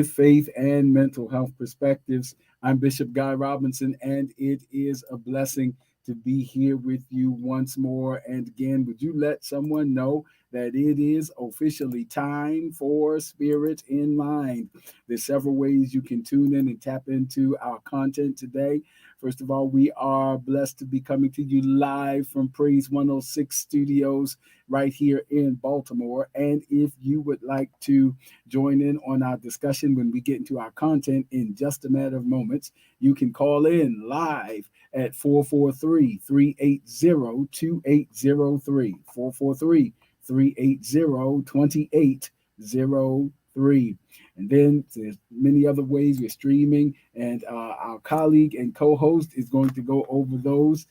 Faith and mental health perspectives. I'm Bishop Guy Robinson, and it is a blessing to be here with you once more. And again, would you let someone know that it is officially time for Spirit in Mind? There's several ways you can tune in and tap into our content today. First of all, we are blessed to be coming to you live from Praise 106 Studios right here in Baltimore. And if you would like to join in on our discussion when we get into our content in just a matter of moments, you can call in live at 443-380-2803. 443-380-2803. And then there's many other ways we're streaming, and our colleague and co-host is going to go over those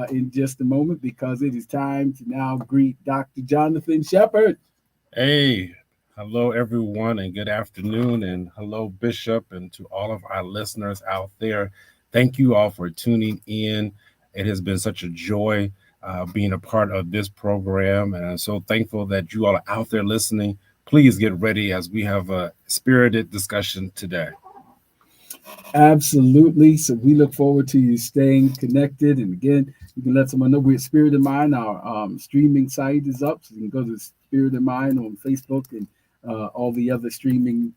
in just a moment, because it is time to now greet Dr. Jonathan Shepard. Hey, hello everyone, and good afternoon, and hello, Bishop, and to all of our listeners out there. Thank you all for tuning in. It has been such a joy being a part of this program, and I'm so thankful that you all are out there listening. Please get ready as we have a spirited discussion today. Absolutely. So we look forward to you staying connected. And again, you can let someone know we're Spirit of Mind. Our streaming site is up. So you can go to Spirit of Mind on Facebook and all the other streaming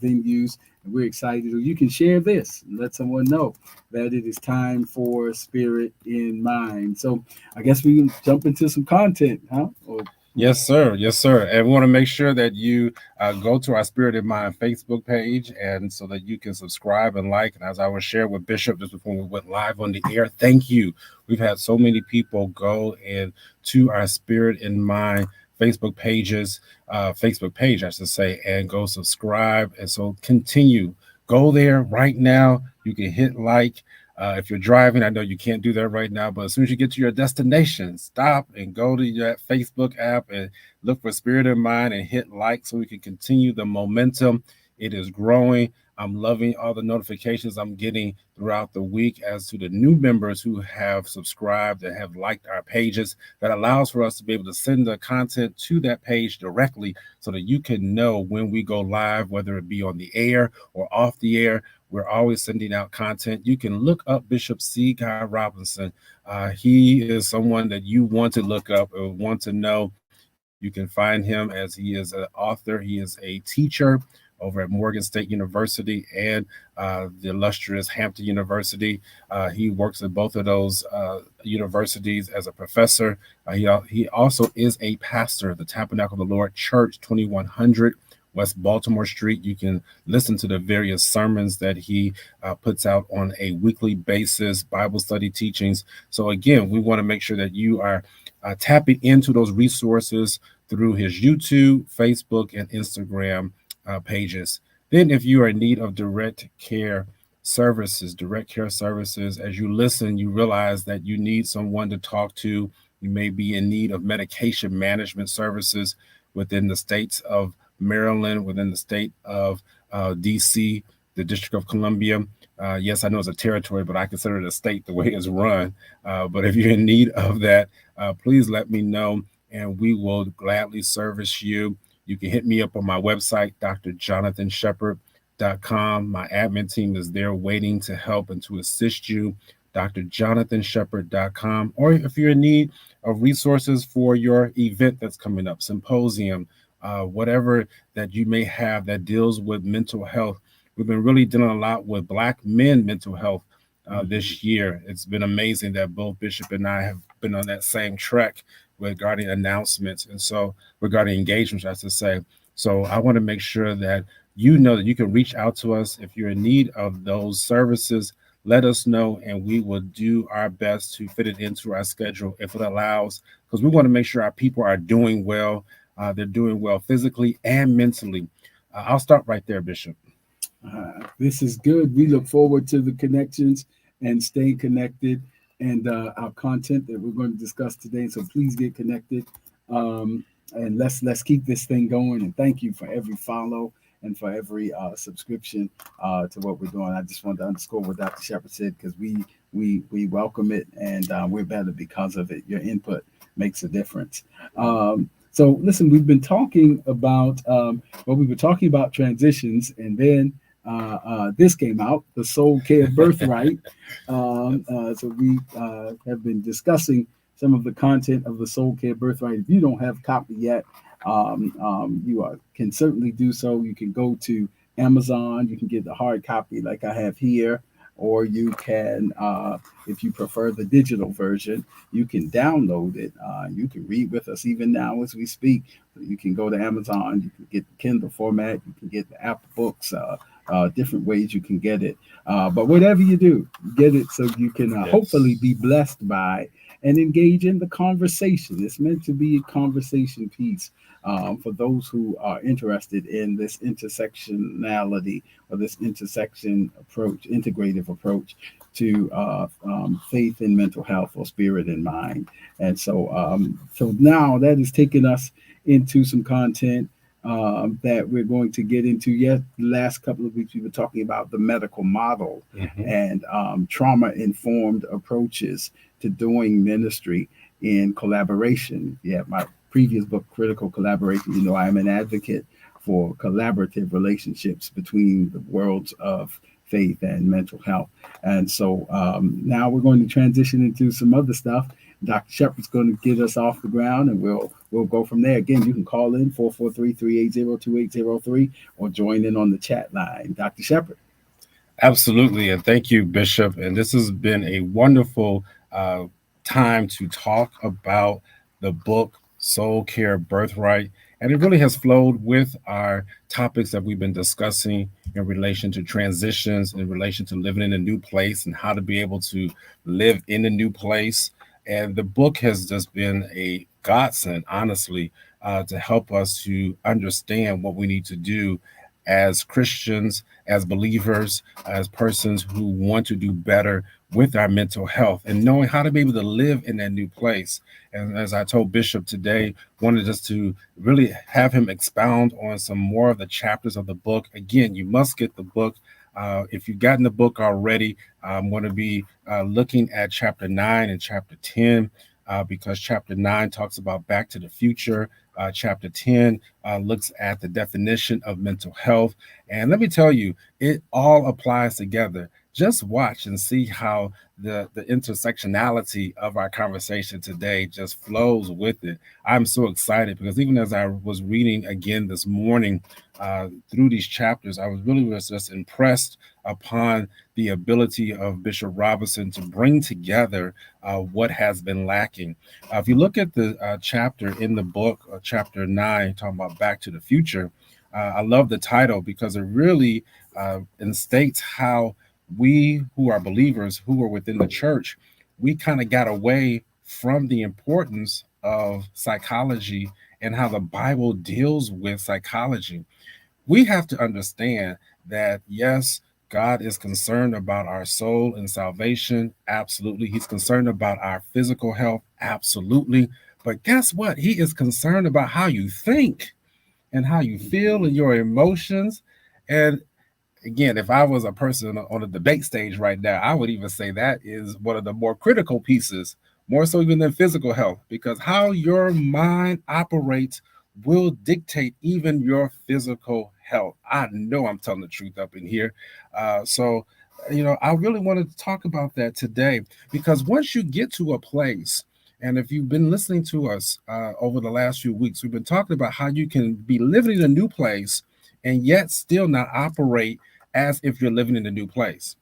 venues. And we're excited. Or you can share this and let someone know that it is time for Spirit in Mind. So I guess we can jump into some content, huh? Or, Yes, sir. Yes, sir. And we want to make sure that you go to our Spirit in Mind Facebook page, and so that you can subscribe and like. And as I was sharing with Bishop just before we went live on the air, thank you. We've had so many people go in to our Spirit in Mind Facebook page, I should say, and go subscribe. And so continue. Go there right now. You can hit like. If you're driving, I know you can't do that right now, but as soon as you get to your destination, stop and go to that Facebook app and look for Spirit in Mind and hit like so we can continue the momentum. It is growing. I'm loving all the notifications I'm getting throughout the week as to the new members who have subscribed and have liked our pages. That allows for us to be able to send the content to that page directly so that you can know when we go live, whether it be on the air or off the air. We're always sending out content. You can look up Bishop C. Guy Robinson. He is someone that you want to look up or want to know. You can find him as he is an author. He is a teacher over at Morgan State University and the illustrious Hampton University. He works at both of those universities as a professor. He also is a pastor of the Tabernacle of the Lord Church, 2100 West Baltimore Street. You can listen to the various sermons that he puts out on a weekly basis, Bible study teachings. So, again, we want to make sure that you are tapping into those resources through his YouTube, Facebook, and Instagram pages. Then, if you are in need of direct care services, as you listen, you realize that you need someone to talk to. You may be in need of medication management services within the states of Maryland, within the state of DC, the District of Columbia. Yes, I know it's a territory, but I consider it a state the way it's run. But if you're in need of that, please let me know, and we will gladly service you. You can hit me up on my website, drjonathanshepard.com. My admin team is there waiting to help and to assist you, drjonathanshepard.com. Or if you're in need of resources for your event that's coming up, symposium, whatever that you may have that deals with mental health. We've been really dealing a lot with Black men mental health this year. It's been amazing that both Bishop and I have been on that same track regarding announcements, and so regarding engagements, I should say. So I want to make sure that you know that you can reach out to us if you're in need of those services. Let us know, and we will do our best to fit it into our schedule if it allows, because we want to make sure our people are doing well. They're doing well physically and mentally. I'll start right there, Bishop. This is good. We look forward to the connections and staying connected, and our content that we're going to discuss today. So please get connected, and let's keep this thing going. And thank you for every follow and for every subscription to what we're doing. I just wanted to underscore what Dr. Shepard said, because we welcome it, and we're better because of it. Your input makes a difference. So listen, we've been talking about we've been talking about transitions, and then this came out, the Soul Care Birthright. So we have been discussing some of the content of the Soul Care Birthright. If you don't have a copy yet, you can certainly do so. You can go to Amazon. You can get the hard copy like I have here, or you can, if you prefer the digital version, you can download it. You can read with us even now as we speak. You can go to Amazon. You can get the Kindle format. You can get the Apple Books. Different ways you can get it. But whatever you do, get it so you can hopefully Yes. be blessed by and engage in the conversation. It's meant to be a conversation piece for those who are interested in this intersectionality or this intersection approach, integrative approach to faith and mental health or spirit and mind. And so now that has taken us into some content that we're going to get into. Yet, the last couple of weeks we were talking about the medical model Hmm. and trauma informed approaches to doing ministry in collaboration. Yeah, my previous book, Critical Collaboration, you know, I'm an advocate for collaborative relationships between the worlds of faith and mental health. And so now we're going to transition into some other stuff. Dr. Shepard's going to get us off the ground, and we'll go from there. Again, you can call in 443-380-2803 or join in on the chat line. Dr. Shepard. Absolutely. And thank you, Bishop. And this has been a wonderful uh, time to talk about the book Soul Care Birthright. And it really has flowed with our topics that we've been discussing in relation to transitions, in relation to living in a new place and how to be able to live in a new place. And the book has just been a godsend, honestly, to help us to understand what we need to do as Christians, as believers, as persons who want to do better with our mental health and knowing how to be able to live in that new place. And as I told Bishop today, wanted us to really have him expound on some more of the chapters of the book. Again, you must get the book. If you've gotten the book already, I'm going to be looking at chapter 9 and chapter 10 because chapter 9 talks about Back to the Future. Chapter 10 looks at the definition of mental health. And let me tell you, it all applies together. Just watch and see how the intersectionality of our conversation today just flows with it. I'm so excited because even as I was reading again this morning through these chapters, I was just impressed upon the ability of Bishop Robinson to bring together what has been lacking. If you look at the chapter in the book, chapter 9, talking about Back to the Future, I love the title because it really instates how we who are believers, who are within the church, we kind of got away from the importance of psychology and how the Bible deals with psychology. We have to understand that, yes, God is concerned about our soul and salvation. Absolutely. He's concerned about our physical health. Absolutely. But guess what? He is concerned about how you think and how you feel and your emotions. And again, if I was a person on a debate stage right now, I would even say that is one of the more critical pieces, more so even than physical health, because how your mind operates will dictate even your physical health. I know I'm telling the truth up in here. So, I really wanted to talk about that today because once you get to a place, and if you've been listening to us over the last few weeks, we've been talking about how you can be living in a new place and yet still not operate as if you're living in a new place.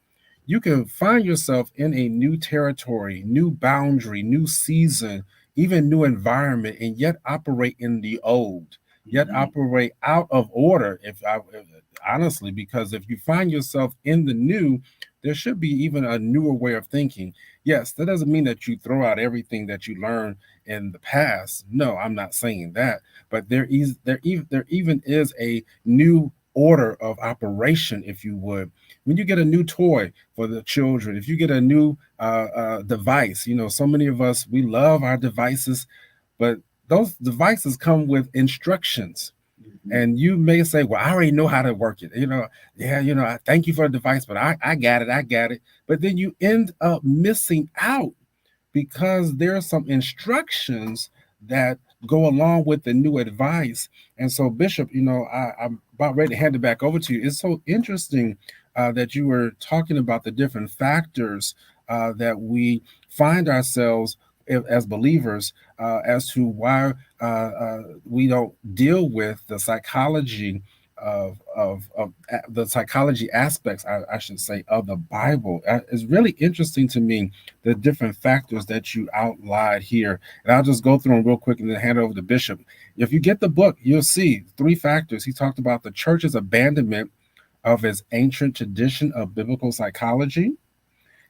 You can find yourself in a new territory, new boundary, new season, even new environment, and yet operate in the old, yet Mhm. operate out of order. Honestly, because if you find yourself in the new, there should be even a newer way of thinking. Yes, that doesn't mean that you throw out everything that you learned in the past. No, I'm not saying that, but there even is a new order of operation, if you would. When you get a new toy for the children, if you get a new device, so many of us, we love our devices, but those devices come with instructions. Mhm. And you may say, well, I already know how to work it. Yeah, I thank you for the device, but I got it. I got it. But then you end up missing out because there are some instructions that go along with the new advice. And so, Bishop, I'm about ready to hand it back over to you. It's so interesting that you were talking about the different factors that we find ourselves as believers as to why we don't deal with the psychology of the psychology aspects, I should say, of the Bible. It's really interesting to me the different factors that you outlined here, and I'll just go through them real quick and then hand it over to Bishop. If you get the book, you'll see three factors. He talked about the church's abandonment of its ancient tradition of biblical psychology.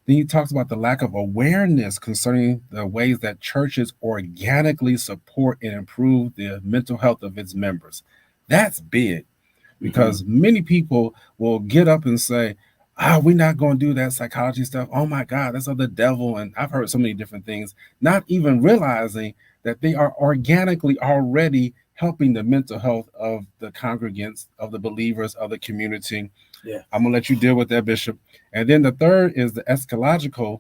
Then he talks about the lack of awareness concerning the ways that churches organically support and improve the mental health of its members. That's big because many people will get up and say, we're not going to do that psychology stuff. Oh my God, that's of the devil. And I've heard so many different things, not even realizing that they are organically already helping the mental health of the congregants, of the believers, of the community. Yeah. I'm going to let you deal with that, Bishop. And then the third is the eschatological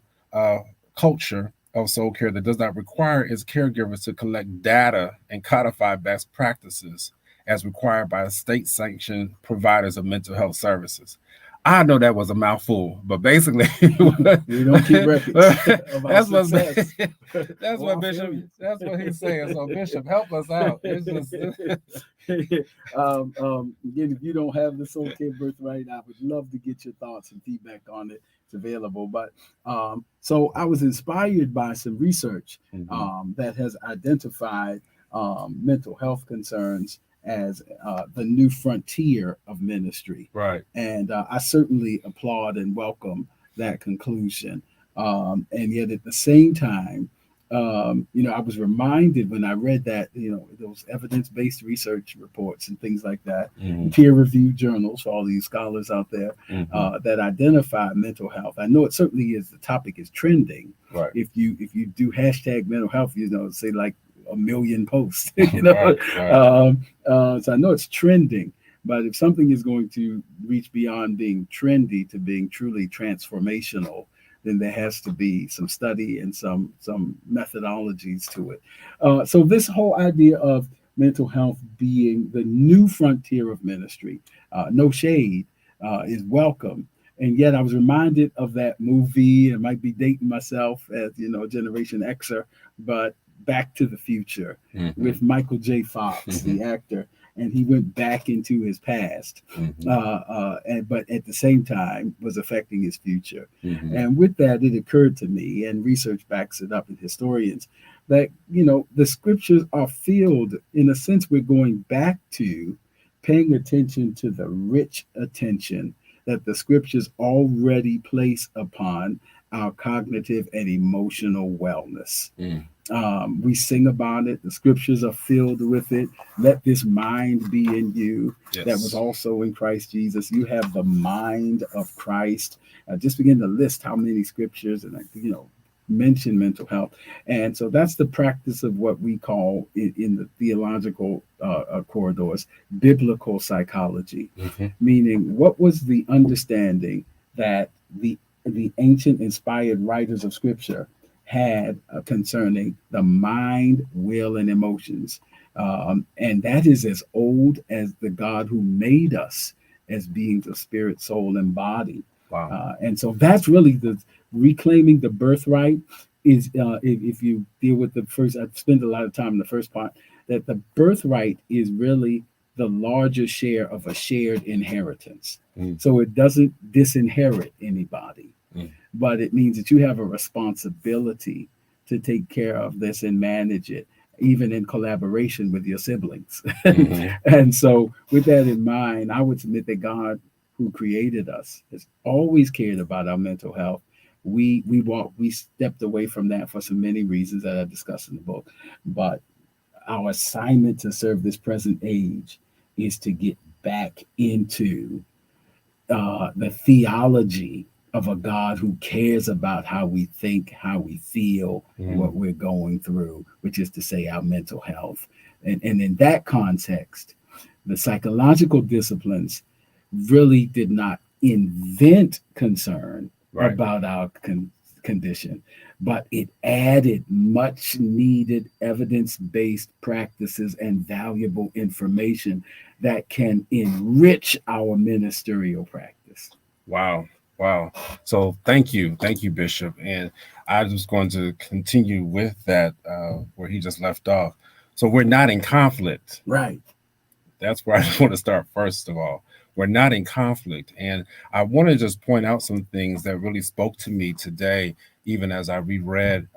culture of soul care that does not require its caregivers to collect data and codify best practices as required by state-sanctioned providers of mental health services. I know that was a mouthful, but basically, we don't keep records of our success. That's what Bishop. That's what he's saying. So, Bishop, help us out. It's just again, if you don't have the Soul Care Birthright, I would love to get your thoughts and feedback on it. It's available. But so I was inspired by some research that has identified mental health concerns as the new frontier of ministry. Right. And I certainly applaud and welcome that conclusion. And yet at the same time, I was reminded when I read that, those evidence-based research reports and things like that, peer-reviewed journals for all these scholars out there that identify mental health. I know it certainly is, the topic is trending. Right. If you do hashtag mental health, say like a million posts, Right. So I know it's trending, but if something is going to reach beyond being trendy to being truly transformational, then there has to be some study and some methodologies to it. So this whole idea of mental health being the new frontier of ministry, no shade, is welcome. And yet I was reminded of that movie. I might be dating myself as, Generation Xer, but Back to the Future with Michael J. Fox, the actor, and he went back into his past, but at the same time was affecting his future. And with that, it occurred to me, and research backs it up, and historians, that the scriptures are filled, in a sense, we're going back to paying attention to the rich attention that the scriptures already place upon our cognitive and emotional wellness. We sing about it. The scriptures are filled with it. Let this mind be in you. Yes. That was also in Christ Jesus. You have the mind of Christ. Just begin to list how many scriptures and, mention mental health. And so that's the practice of what we call in the theological corridors, biblical psychology, meaning what was the understanding that the ancient inspired writers of scripture had concerning the mind, will, and emotions. And that is as old as the God who made us as beings of spirit, soul, and body. Wow. And so that's really the reclaiming the birthright is, if you deal with the first, I spend a lot of time in the first part, that the birthright is really the larger share of a shared inheritance. So it doesn't disinherit anybody. But it means that you have a responsibility to take care of this and manage it, even in collaboration with your siblings. And so with that in mind, I would submit that God, who created us, has always cared about our mental health. We stepped away from that for so many reasons that I discussed in the book. But our assignment to serve this present age is to get back into the theology of a God who cares about how we think, how we feel, what we're going through, which is to say our mental health. And in that context, the psychological disciplines really did not invent concern about our condition, but it added much needed evidence based practices and valuable information that can enrich our ministerial practice. Wow. Wow. So thank you, Bishop. And I was going to continue with that where he just left off. So we're not in conflict. Right. That's where I just want to start first of all. We're not in conflict. And I want to just point out some things that really spoke to me today, even as I reread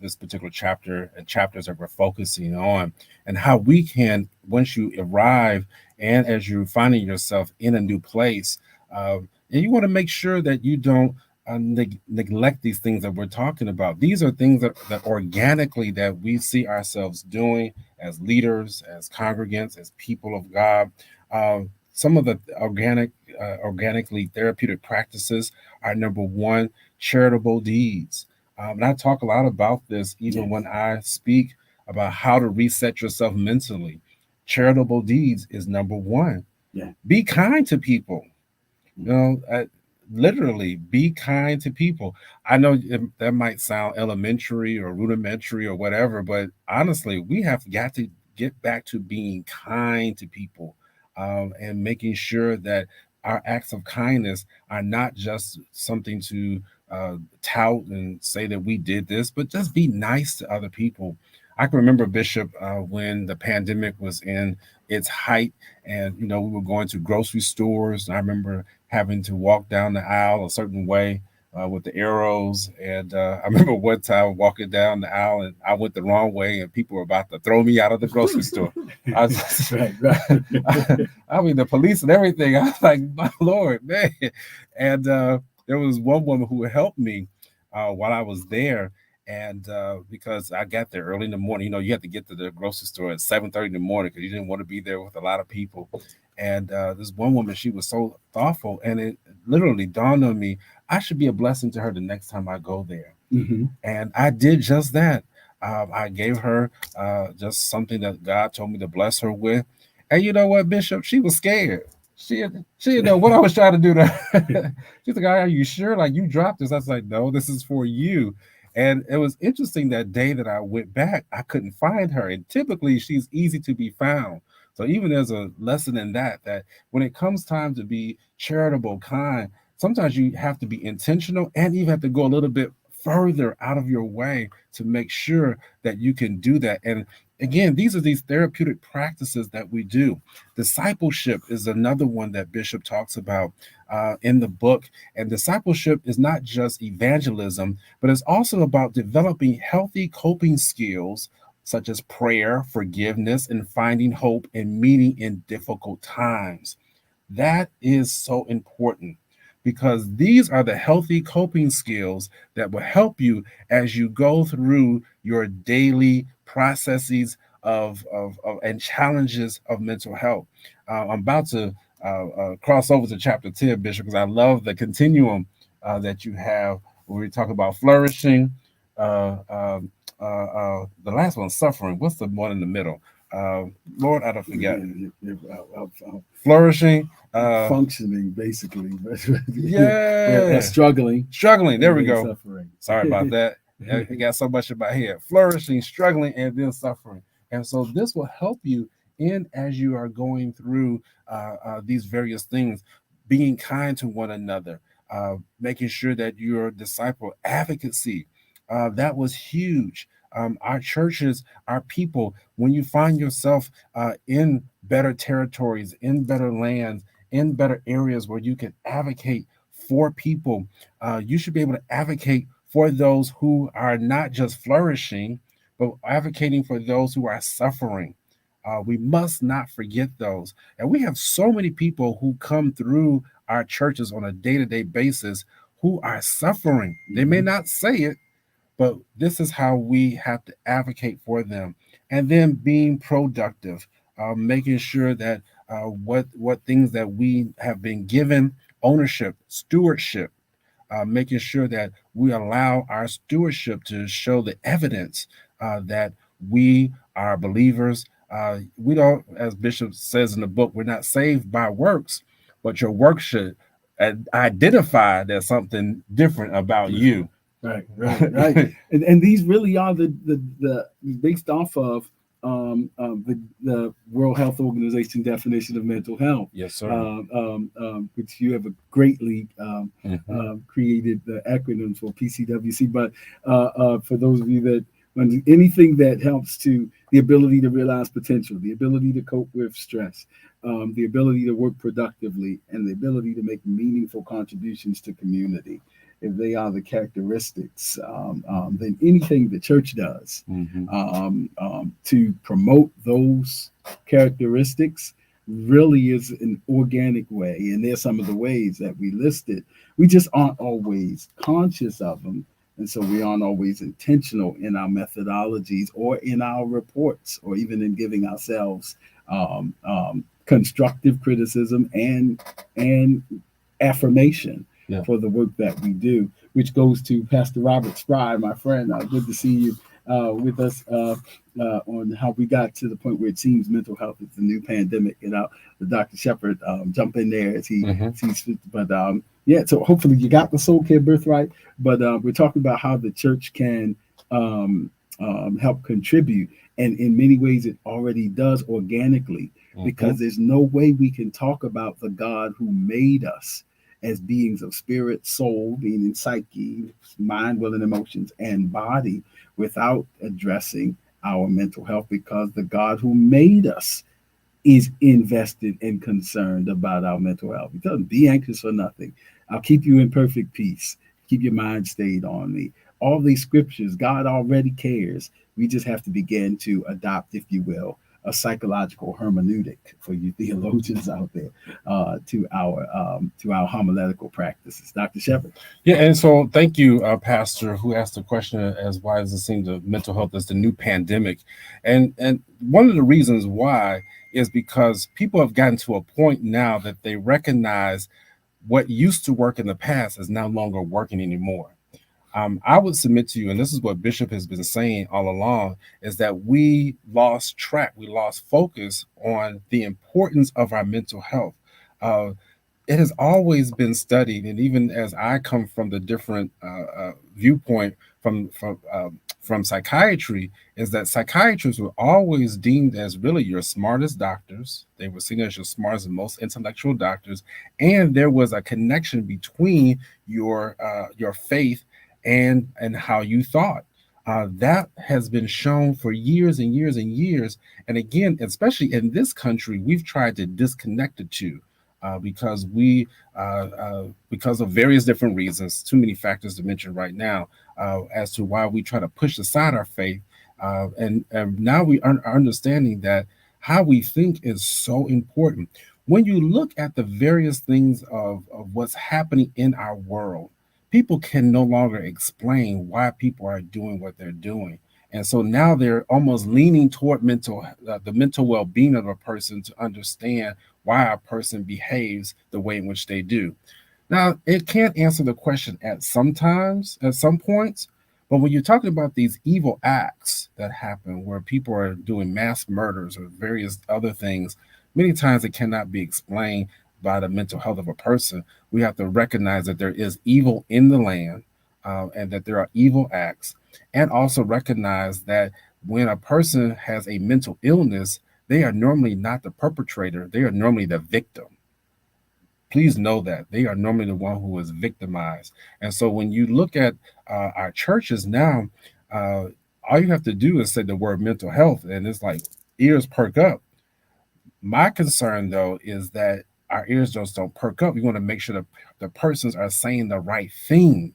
this particular chapter and chapters that we're focusing on, and how we can, once you arrive and as you're finding yourself in a new place, and you want to make sure that you don't neglect these things that we're talking about. These are things that organically that we see ourselves doing as leaders, as congregants, as people of God. Some of the organically therapeutic practices are number one, charitable deeds. And I talk a lot about this even Yes. when I speak about how to reset yourself mentally. Charitable deeds is number one. Yeah. Be kind to people. You know, literally be kind to people. I know that might sound elementary or rudimentary or whatever, but honestly, we have got to get back to being kind to people, and making sure that our acts of kindness are not just something to tout and say that we did this, but just be nice to other people. I can remember, Bishop, when the pandemic was in its height, and we were going to grocery stores, and I remember having to walk down the aisle a certain way with the arrows. And I remember one time walking down the aisle and I went the wrong way, and people were about to throw me out of the grocery store. I was just, Right. Right. I mean, the police and everything. I was like, my Lord, man. And there was one woman who helped me while I was there. And because I got there early in the morning, you have to get to the grocery store at 7:30 in the morning because you didn't want to be there with a lot of people. And this one woman, she was so thoughtful, and it literally dawned on me, I should be a blessing to her the next time I go there. Mm-hmm. And I did just that. I gave her just something that God told me to bless her with. And you know what, Bishop? She was scared. She didn't know what I was trying to do to her. She's like, are you sure? Like, you dropped this? I was like, no, this is for you. And it was interesting that day that I went back, I couldn't find her. And typically she's easy to be found. So even there's a lesson in that when it comes time to be charitable, kind, sometimes you have to be intentional and you have to go a little bit further out of your way to make sure that you can do that. And again, these are these therapeutic practices that we do. Discipleship is another one that Bishop talks about in the book. And discipleship is not just evangelism, but it's also about developing healthy coping skills such as prayer, forgiveness, and finding hope and meaning in difficult times. That is so important because these are the healthy coping skills that will help you as you go through your daily processes of and challenges of mental health. I'm about to cross over to chapter 10, Bishop, because I love the continuum that you have when we talk about flourishing. Uh, um, the last one, suffering. What's the one in the middle? Uh, Lord, I don't forget. Flourishing, Functioning, basically, but yeah, struggling, struggling. There we and then go. suffering. Sorry about that. I got so much in my head. Flourishing, struggling, and then suffering. And so this will help you in as you are going through these various things, being kind to one another, making sure that your disciple advocacy. That was huge. Our churches, our people, when you find yourself in better territories, in better lands, in better areas where you can advocate for people, you should be able to advocate for those who are not just flourishing, but advocating for those who are suffering. We must not forget those. And we have so many people who come through our churches on a day to day basis who are suffering. They may not say it, but this is how we have to advocate for them. And then being productive, making sure that what things that we have been given ownership, stewardship, making sure that we allow our stewardship to show the evidence that we are believers. We don't, as Bishop says in the book, we're not saved by works, but your work should identify there's something different about you. Right. And these really are the based off of the World Health Organization definition of mental health, Yes, sir. which you have a greatly Hmm. created the acronym for PCWC. But for those of you that when anything that helps to the ability to realize potential, the ability to cope with stress, the ability to work productively, and the ability to make meaningful contributions to community, if they are the characteristics, then anything the church does Hmm. to promote those characteristics really is an organic way. And there's some of the ways that we listed. We just aren't always conscious of them. And so we aren't always intentional in our methodologies or in our reports or even in giving ourselves constructive criticism and affirmation Yeah. for the work that we do, which goes to Pastor Robert Spry, my friend. Good to see you with us on how we got to the point where it seems mental health is the new pandemic. And the Dr. Shepard jump in there as he Hmm. sees fit. But yeah, so hopefully you got the soul care birthright. But we're talking about how the church can help contribute. And in many ways, it already does organically Hmm. because there's no way we can talk about the God who made us as beings of spirit, soul, meaning psyche, mind, will, and emotions, and body without addressing our mental health because the God who made us is invested and concerned about our mental health. He tells us, be anxious for nothing. I'll keep you in perfect peace. Keep your mind stayed on me. All these scriptures, God already cares. We just have to begin to adopt, if you will, a psychological hermeneutic for you theologians out there to our homiletical practices. Dr. Shepard. Yeah, and so thank you, Pastor, who asked the question as why does it seem that mental health is the new pandemic, and one of the reasons why is because people have gotten to a point now that they recognize what used to work in the past is no longer working anymore. I would submit to you, and this is what Bishop has been saying all along, is that we lost track, we lost focus on the importance of our mental health. Uh, it has always been studied, and even as I come from the different viewpoint from psychiatry, is that psychiatrists were always deemed as really your smartest doctors. They were seen as your smartest and most intellectual doctors, and there was a connection between your faith and how you thought. That has been shown for years and years and years. And again, especially in this country, we've tried to disconnect the two because because of various different reasons, too many factors to mention right now, as to why we try to push aside our faith. And now we are understanding that how we think is so important. When you look at the various things of what's happening in our world, people can no longer explain why people are doing what they're doing. And so now they're almost leaning toward the mental well-being of a person to understand why a person behaves the way in which they do. Now, it can't answer the question at some points, but when you're talking about these evil acts that happen where people are doing mass murders or various other things, many times it cannot be explained by the mental health of a person. We have to recognize that there is evil in the land and that there are evil acts, and also recognize that when a person has a mental illness, they are normally not the perpetrator, they are normally the victim. Please know that they are normally the one who is victimized. And so when you look at our churches now, uh, all you have to do is say the word mental health, and it's like ears perk up. My concern, though, is that our ears just don't perk up. We want to make sure the persons are saying the right thing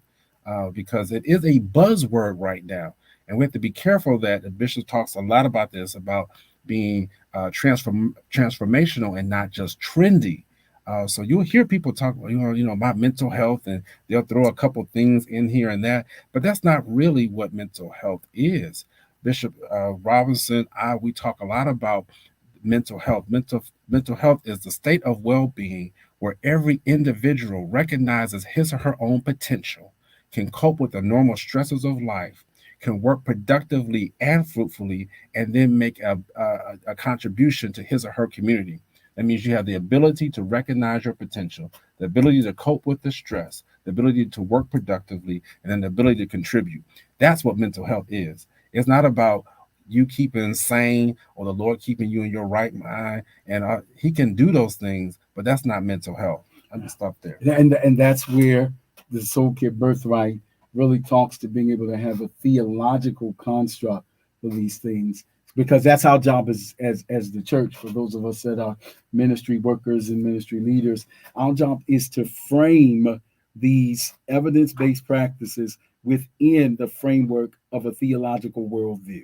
because it is a buzzword right now. And we have to be careful that the bishop talks a lot about this, about being transformational and not just trendy. So you'll hear people talk, about mental health, and they'll throw a couple things in here and that, but that's not really what mental health is. Bishop Robinson, we talk a lot about mental health. Mental health is the state of well-being where every individual recognizes his or her own potential, can cope with the normal stresses of life, can work productively and fruitfully, and then make a contribution to his or her community. That means you have the ability to recognize your potential, the ability to cope with the stress, the ability to work productively, and then the ability to contribute. That's what mental health is. It's not about you keeping sane or the Lord keeping you in your right mind. And He can do those things, but that's not mental health. I'm gonna stop there. And that's where the soul care birthright really talks to being able to have a theological construct for these things, because that's our job as the church. For those of us that are ministry workers and ministry leaders, our job is to frame these evidence-based practices within the framework of a theological worldview.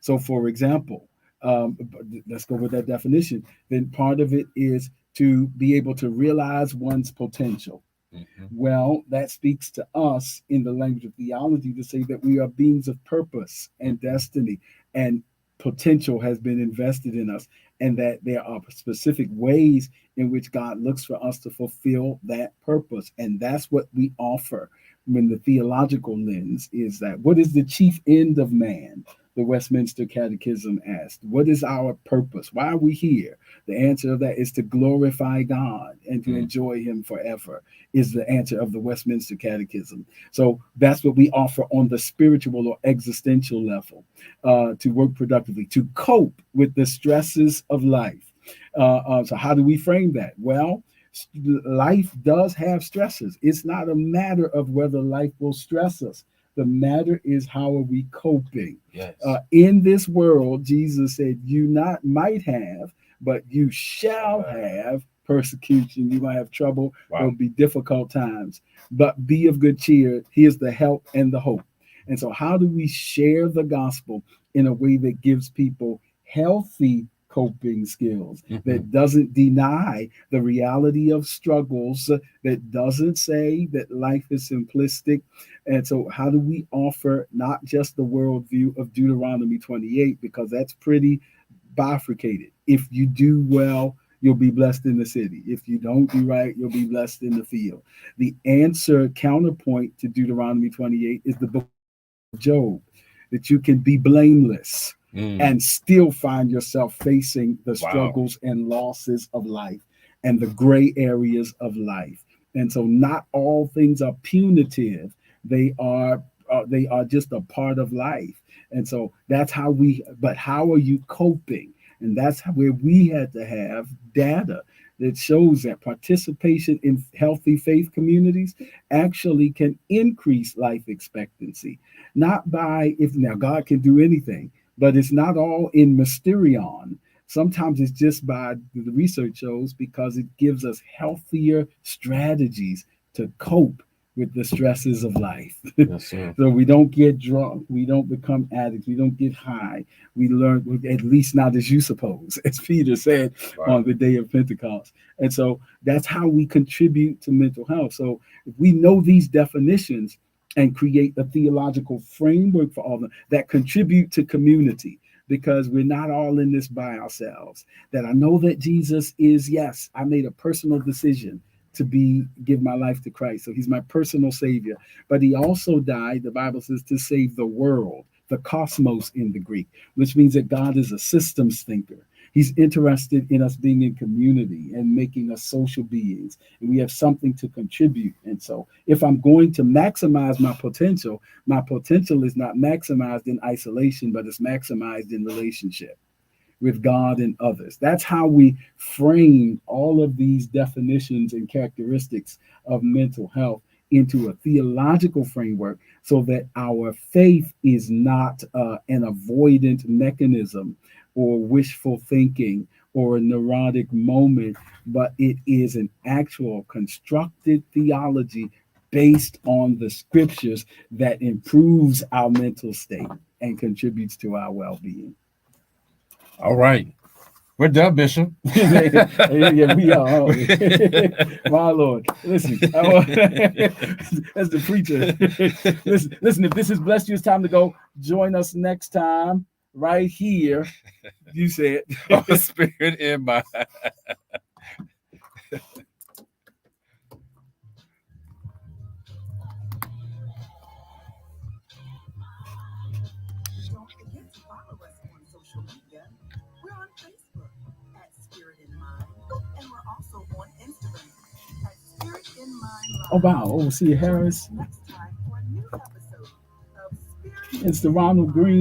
So for example, let's go with that definition. Then part of it is to be able to realize one's potential. Mhm. Well, that speaks to us in the language of theology to say that we are beings of purpose and destiny, and potential has been invested in us, and that there are specific ways in which God looks for us to fulfill that purpose. And that's what we offer when the theological lens is that what is the chief end of man? The Westminster Catechism asked, what is our purpose? Why are we here? The answer of that is to glorify God and to Mm. enjoy Him forever, is the answer of the Westminster Catechism. So that's what we offer on the spiritual or existential level, to work productively, to cope with the stresses of life. So, how do we frame that? Well, life does have stresses. It's not a matter of whether life will stress us. The matter is, how are we coping? Yes. In this world, Jesus said, you not might have, but you shall have persecution. You might have trouble. Wow. There'll be difficult times, but be of good cheer. Here's the help and the hope. And so, how do we share the gospel in a way that gives people healthy coping skills, Mhm. that doesn't deny the reality of struggles, that doesn't say that life is simplistic? And so, how do we offer not just the worldview of Deuteronomy 28, because that's pretty bifurcated. If you do well, you'll be blessed in the city. If you don't do right, you'll be blessed in the field. The answer counterpoint to Deuteronomy 28 is the book of Job, that you can be blameless Mm. and still find yourself facing the Wow. struggles and losses of life and the gray areas of life. And so, not all things are punitive. They are just a part of life. And so that's how we. But how are you coping? And that's where we had to have data that shows that participation in healthy faith communities actually can increase life expectancy. Not by, if now God can do anything, but it's not all in mysterion. Sometimes it's just by, the research shows, because it gives us healthier strategies to cope with the stresses of life. Yes, sir. So we don't get drunk, we don't become addicts, we don't get high. We learn, at least not as you suppose, as Peter said Wow. on the day of Pentecost. And so that's how we contribute to mental health. So if we know these definitions and create a theological framework for all of them that contribute to community, because we're not all in this by ourselves. That I know that Jesus is, yes, I made a personal decision to give my life to Christ. So He's my personal savior. But He also died, the Bible says, to save the world, the cosmos in the Greek, which means that God is a systems thinker. He's interested in us being in community and making us social beings. And we have something to contribute. And so if I'm going to maximize my potential is not maximized in isolation, but it's maximized in relationship with God and others. That's how we frame all of these definitions and characteristics of mental health into a theological framework, so that our faith is not an avoidant mechanism or wishful thinking or a neurotic moment, but it is an actual constructed theology based on the scriptures that improves our mental state and contributes to our well-being. All right. We're done, Bishop. Yeah, we are. My Lord, listen, as the preacher, listen. If this has blessed you, it's time to go. Join us next time, right here. You said. Oh, spirit in my. Oh wow, overseer Harris. It's the Ronald Green